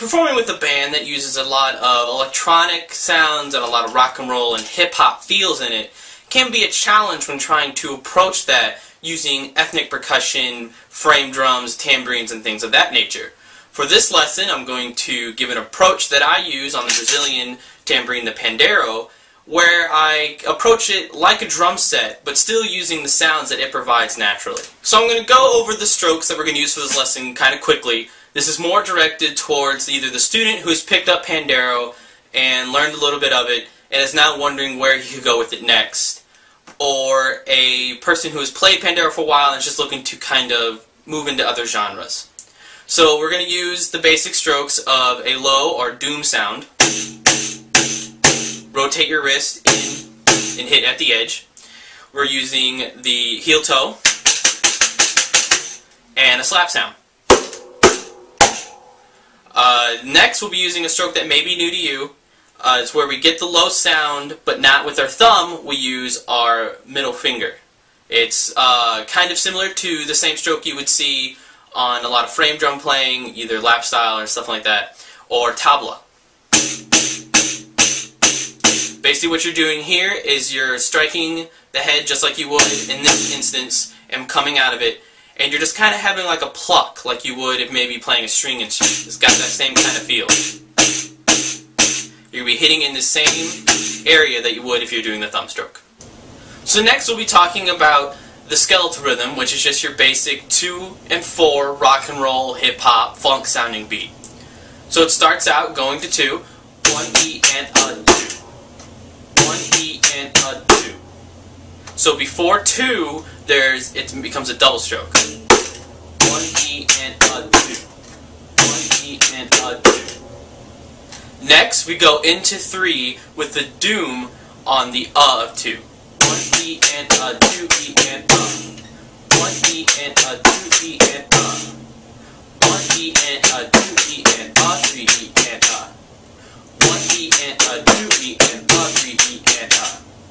performing with a band that uses a lot of electronic sounds and a lot of rock and roll and hip-hop feels in it can be a challenge when trying to approach that using ethnic percussion, frame drums, tambourines, and things of that nature. For this lesson, I'm going to give an approach that I use on the Brazilian tambourine, the pandeiro, where I approach it like a drum set, but still using the sounds that it provides naturally. So I'm going to go over the strokes that we're going to use for this lesson kind of quickly. This is more directed towards either the student who has picked up pandeiro and learned a little bit of it and is now wondering where he could go with it next, or a person who has played pandeiro for a while and is just looking to kind of move into other genres. So we're going to use the basic strokes of a low or doom sound. Rotate your wrist in and hit at the edge. We're using the heel toe and a slap sound. Next we'll be using a stroke that may be new to you. It's where we get the low sound, but not with our thumb. We use our middle finger. It's kind of similar to the same stroke you would see on a lot of frame drum playing, either lap style or stuff like that, or tabla. Basically what you're doing here is you're striking the head just like you would in this instance and coming out of it, and you're just kind of having like a pluck like you would if maybe playing a string instrument. It's got that same kind of feel. You're going to be hitting in the same area that you would if you're doing the thumb stroke. So next we'll be talking about the skeletal rhythm, which is just your basic 2-4 rock and roll, hip hop, funk sounding beat. So it starts out going to 2, 1 E and a 2. 1 E and a 2. So before 2, it becomes a double stroke. 1 E and a 2. 1 E and a 2. Next, we go into 3 with the doom on the of 2. 1 E and a 2 E and a. 1 E and a 2 E and a. 1 E and a 2 E and a 3 E and a. 1 E and a 2 E and a 3 E and a.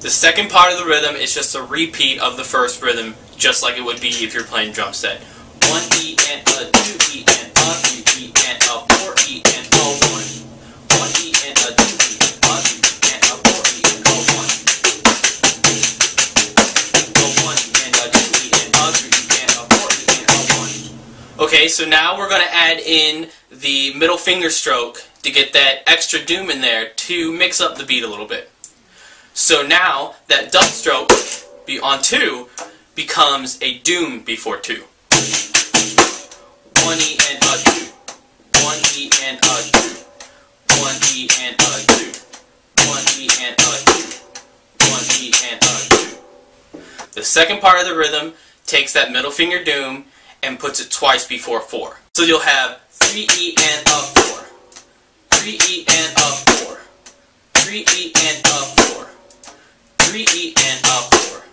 The second part of the rhythm is just a repeat of the first rhythm, just like it would be if you're playing drum set. 1 E and a 2 E and a 3 E and a 4 E and a 1. 1 E and a 2 E and a 3 and a 4 E and a 1. A 1 and a 2 E and a 3 E and a 4 E and a 1. Okay, so now we're going to add in the middle finger stroke to get that extra doom in there to mix up the beat a little bit. So now that double stroke on 2 becomes a doom before 2. 1 E and a 2. 1 E and a 2. 1 E and a 2. 1 E and a 2. 1 E and a 2. The second part of the rhythm takes that middle finger doom and puts it twice before 4. So you'll have 3 E and a 4. 3 E and a 4. 3 E and a 4. 3 E and a 4.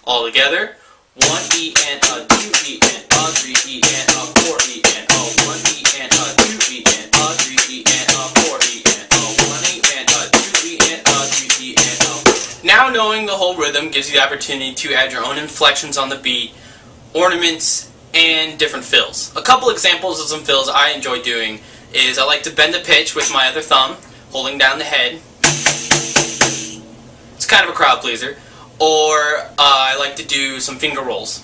All together, 1 E and a 2 E and a 3 E and a 4 E and a 1 E and a 2 E and a 3 E and a 4 E and a 1 E and a 2 E and a 3 E and a 4. Now knowing the whole rhythm gives you the opportunity to add your own inflections on the beat, ornaments, and different fills. A couple examples of some fills I enjoy doing is I like to bend the pitch with my other thumb, holding down the head. It's kind of a crowd pleaser. Or I like to do some finger rolls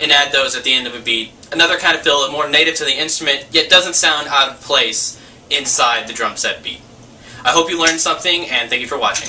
and add those at the end of a beat. Another kind of fill, more native to the instrument, yet doesn't sound out of place inside the drum set beat. I hope you learned something, and thank you for watching.